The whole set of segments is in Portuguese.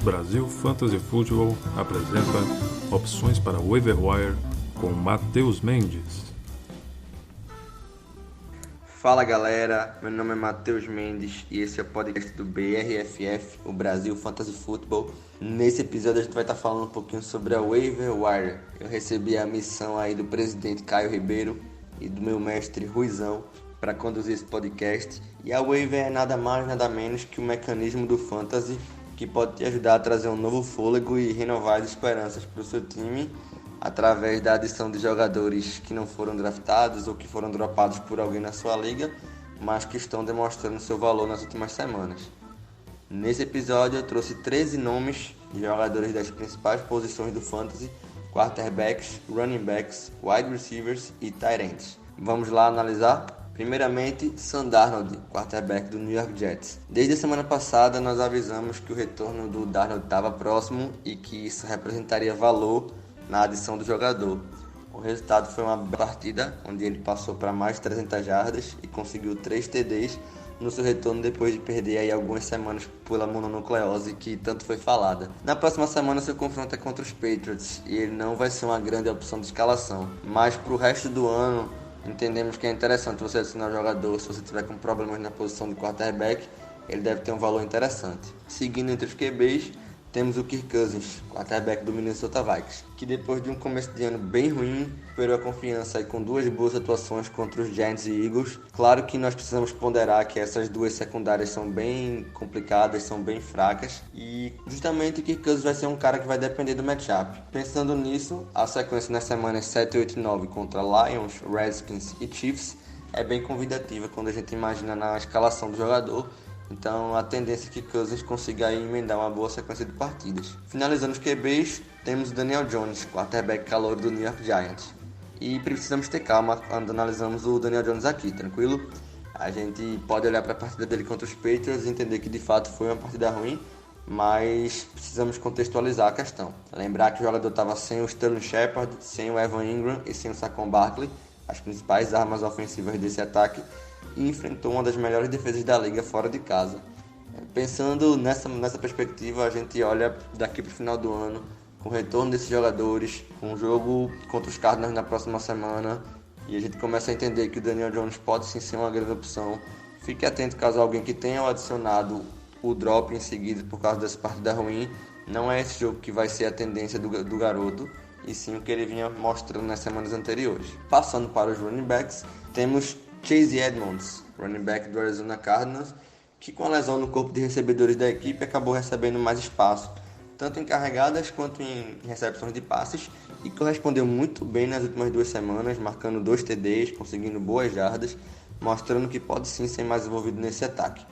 Brasil Fantasy Football apresenta opções para waiver wire com Matheus Mendes. Fala galera, meu nome é Matheus Mendes e esse é o podcast do BRFF, o Brasil Fantasy Football. Nesse episódio a gente vai estar falando um pouquinho sobre a waiver wire. Eu recebi a missão aí do presidente Caio Ribeiro e do meu mestre Ruizão para conduzir esse podcast. E a waiver é nada mais, nada menos que um mecanismo do fantasy que pode te ajudar a trazer um novo fôlego e renovar as esperanças para o seu time através da adição de jogadores que não foram draftados ou que foram dropados por alguém na sua liga, mas que estão demonstrando seu valor nas últimas semanas. Nesse episódio eu trouxe 13 nomes de jogadores das principais posições do fantasy: quarterbacks, running backs, wide receivers e tight ends. Vamos lá analisar? Primeiramente, Sam Darnold, quarterback do New York Jets. Desde a semana passada nós avisamos que o retorno do Darnold estava próximo e que isso representaria valor na adição do jogador. O resultado foi uma partida onde ele passou para mais de 300 jardas e conseguiu 3 TDs no seu retorno depois de perder aí algumas semanas pela mononucleose que tanto foi falada. Na próxima semana seu confronto é contra os Patriots e ele não vai ser uma grande opção de escalação, mas para o resto do ano entendemos que é interessante você adicionar o jogador se você tiver com problemas na posição de quarterback. Ele deve ter um valor interessante. Seguindo entre os QBs, temos o Kirk Cousins, quarterback do Minnesota Vikings, que depois de um começo de ano bem ruim, recuperou a confiança aí com 2 boas atuações contra os Giants e Eagles. Claro que nós precisamos ponderar que essas duas secundárias são bem complicadas, são bem fracas, e justamente o Kirk Cousins vai ser um cara que vai depender do matchup. Pensando nisso, a sequência nas semanas 7, 8 e 9 contra Lions, Redskins e Chiefs é bem convidativa quando a gente imagina na escalação do jogador. Então a tendência é que Cousins consiga aí emendar uma boa sequência de partidas. Finalizando os QBs, temos o Daniel Jones, quarterback calouro do New York Giants. E precisamos ter calma quando analisamos o Daniel Jones aqui, tranquilo? A gente pode olhar para a partida dele contra os Patriots e entender que de fato foi uma partida ruim, mas precisamos contextualizar a questão. Lembrar que o jogador estava sem o Sterling Shepard, sem o Evan Ingram e sem o Saquon Barkley, as principais armas ofensivas desse ataque, e enfrentou uma das melhores defesas da liga fora de casa. Pensando nessa perspectiva, a gente olha daqui para o final do ano, com o retorno desses jogadores, com o jogo contra os Cardinals na próxima semana, e a gente começa a entender que o Daniel Jones pode sim ser uma grande opção. Fique atento caso alguém que tenha adicionado o drop em seguida por causa dessa partida ruim. Não é esse jogo que vai ser a tendência do garoto, e sim o que ele vinha mostrando nas semanas anteriores. Passando para os running backs, temos Chase Edmonds, running back do Arizona Cardinals, que com a lesão no corpo de recebedores da equipe acabou recebendo mais espaço, tanto em carregadas quanto em recepções de passes, e correspondeu muito bem nas últimas 2 semanas, marcando 2 TDs, conseguindo boas jardas, mostrando que pode sim ser mais envolvido nesse ataque.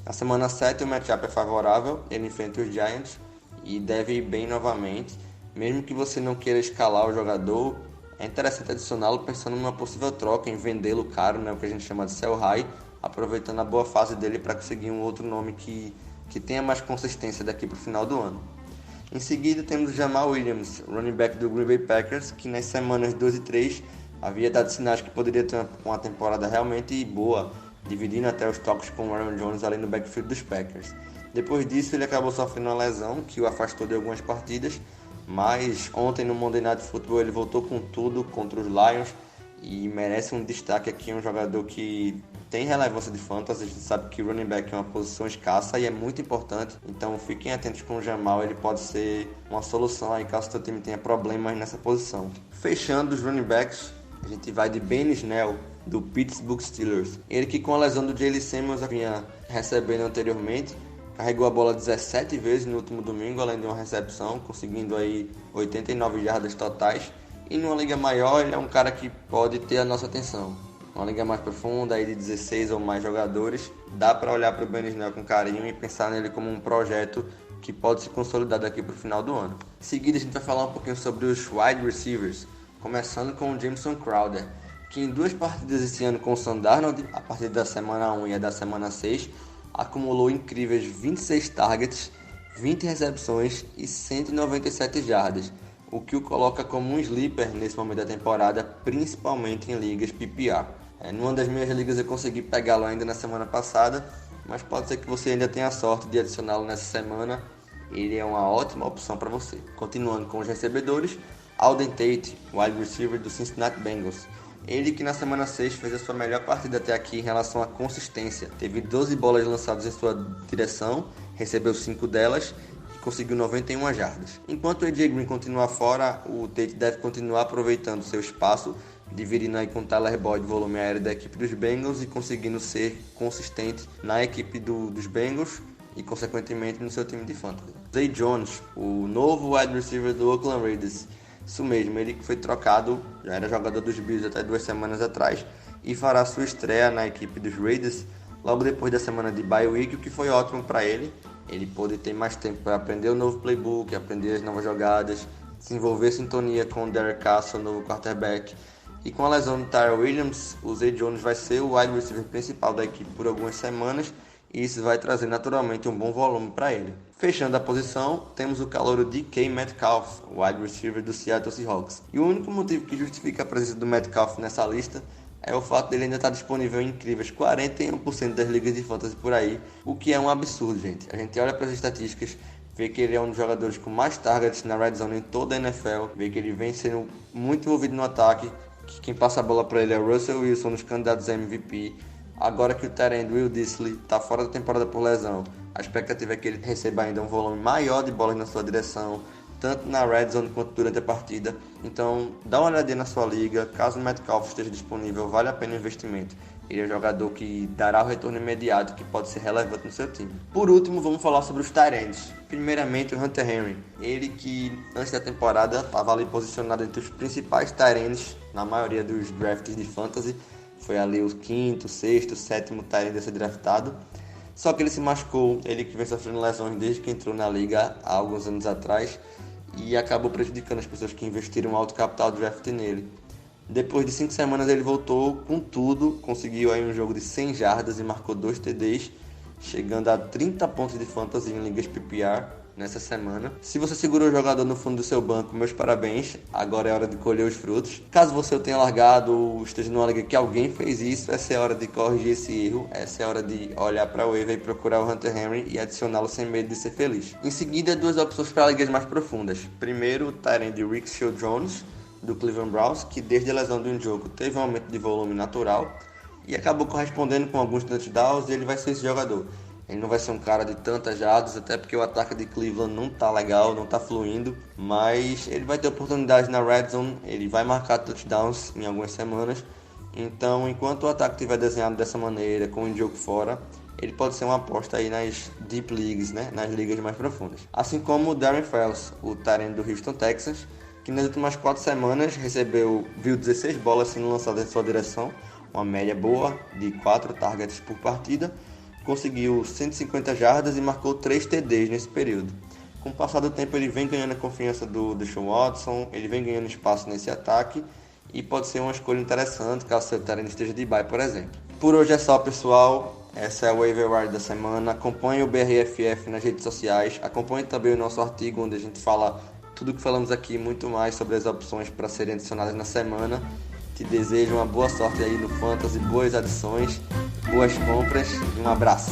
Na semana 7 o matchup é favorável, ele enfrenta os Giants e deve ir bem novamente. Mesmo que você não queira escalar o jogador, é interessante adicioná-lo pensando numa possível troca, em vendê-lo caro, né, o que a gente chama de sell high, aproveitando a boa fase dele para conseguir um outro nome que tenha mais consistência daqui para o final do ano. Em seguida temos o Jamal Williams, running back do Green Bay Packers, que nas semanas 2 e 3 havia dado sinais que poderia ter uma temporada realmente boa, dividindo até os toques com o Aaron Jones ali no backfield dos Packers. Depois disso ele acabou sofrendo uma lesão que o afastou de algumas partidas, mas ontem no Monday Night Football ele voltou com tudo contra os Lions e merece um destaque aqui, um jogador que tem relevância de fantasy. A gente sabe que o running back é uma posição escassa e é muito importante, então fiquem atentos com o Jamal, ele pode ser uma solução aí caso o seu time tenha problemas nessa posição. Fechando os running backs, a gente vai de Benny Snell, do Pittsburgh Steelers. Ele que com a lesão do Jaylen Samuels vinha recebendo anteriormente, carregou a bola 17 vezes no último domingo, além de uma recepção, conseguindo aí 89 jardas totais. E numa liga maior, ele é um cara que pode ter a nossa atenção. Uma liga mais profunda, aí de 16 ou mais jogadores, dá para olhar para o Benny Snell com carinho e pensar nele como um projeto que pode se consolidar daqui para o final do ano. Em seguida, a gente vai falar um pouquinho sobre os wide receivers, começando com o Jameson Crowder, que em 2 partidas esse ano com o Sam Darnold, a partir da semana 1 e a da semana 6, acumulou incríveis 26 targets, 20 recepções e 197 jardas, o que o coloca como um sleeper nesse momento da temporada, principalmente em ligas PPR. Numa das minhas ligas eu consegui pegá-lo ainda na semana passada, mas pode ser que você ainda tenha a sorte de adicioná-lo nessa semana ele é uma ótima opção para você. Continuando com os recebedores, Auden Tate, wide receiver do Cincinnati Bengals. Ele que na semana 6 fez a sua melhor partida até aqui em relação à consistência. Teve 12 bolas lançadas em sua direção, recebeu 5 delas e conseguiu 91 jardas. Enquanto o AJ Green continua fora, o Tate deve continuar aproveitando seu espaço, dividindo aí com o Tyler Boyd o volume aéreo da equipe dos Bengals e conseguindo ser consistente na equipe dos Bengals e consequentemente no seu time de fantasy. Zay Jones, o novo wide receiver do Oakland Raiders. Isso mesmo, ele que foi trocado, já era jogador dos Bills até 2 semanas atrás e fará sua estreia na equipe dos Raiders logo depois da semana de bye week, o que foi ótimo para ele. Ele pôde ter mais tempo para aprender o novo playbook, aprender as novas jogadas, desenvolver sintonia com o Derek Carr, o novo quarterback. E com a lesão do Tyrell Williams, o Zay Jones vai ser o wide receiver principal da equipe por algumas semanas e isso vai trazer naturalmente um bom volume para ele. Fechando a posição, temos o calouro DK Metcalf, wide receiver do Seattle Seahawks. E o único motivo que justifica a presença do Metcalf nessa lista é o fato dele ainda estar disponível em incríveis 41% das ligas de fantasy por aí, o que é um absurdo, gente. A gente olha para as estatísticas, vê que ele é um dos jogadores com mais targets na red zone em toda a NFL, vê que ele vem sendo muito envolvido no ataque, que quem passa a bola para ele é o Russell Wilson nos candidatos a MVP. Agora que o tight end Will Dissly está fora da temporada por lesão, a expectativa é que ele receba ainda um volume maior de bolas na sua direção, tanto na red zone quanto durante a partida. Então, dá uma olhadinha na sua liga, caso o Metcalf esteja disponível, vale a pena o investimento. Ele é um jogador que dará o retorno imediato, que pode ser relevante no seu time. Por último, vamos falar sobre os tight ends. Primeiramente, o Hunter Henry. Ele que, antes da temporada, estava ali posicionado entre os principais tight ends na maioria dos drafts de fantasy. Foi ali o 5º, 6º, 7º tight end a ser draftado. Só que ele se machucou, ele que vem sofrendo lesões desde que entrou na liga há alguns anos atrás e acabou prejudicando as pessoas que investiram alto capital draft nele. Depois de 5 semanas ele voltou com tudo, conseguiu aí um jogo de 100 jardas e marcou 2 TDs, chegando a 30 pontos de fantasy em ligas PPR nessa semana. Se você segurou o jogador no fundo do seu banco, meus parabéns, agora é hora de colher os frutos. Caso você o tenha largado ou esteja numa liga que alguém fez isso, essa é a hora de corrigir esse erro, essa é a hora de olhar para o waiver e procurar o Hunter Henry e adicioná-lo sem medo de ser feliz. Em seguida, 2 opções para ligas mais profundas. Primeiro, o tight end Rick Seals-Jones, do Cleveland Browns, que desde a lesão do Njoku teve um aumento de volume natural e acabou correspondendo com alguns touchdowns e ele vai ser esse jogador. Ele não vai ser um cara de tantas jardas, até porque o ataque de Cleveland não tá legal, não tá fluindo, mas ele vai ter oportunidade na red zone, ele vai marcar touchdowns em algumas semanas. Então, enquanto o ataque estiver desenhado dessa maneira, com o Njoku fora, ele pode ser uma aposta aí nas deep leagues, né? Nas ligas mais profundas. Assim como o Darren Fells, o tight end do Houston Texans, que nas últimas 4 semanas viu 16 bolas sendo lançadas em sua direção, uma média boa de 4 targets por partida, conseguiu 150 jardas e marcou 3 TDs nesse período. Com o passar do tempo ele vem ganhando a confiança do Deshaun Watson, ele vem ganhando espaço nesse ataque e pode ser uma escolha interessante caso seu terreno esteja de bye, por exemplo. Por hoje é só, pessoal. Essa é a Waiver Wire da semana. Acompanhe o BRFF nas redes sociais, acompanhe também o nosso artigo onde a gente fala tudo o que falamos aqui e muito mais sobre as opções para serem adicionadas na semana. Te desejo uma boa sorte aí no Fantasy, boas adições, boas compras e um abraço.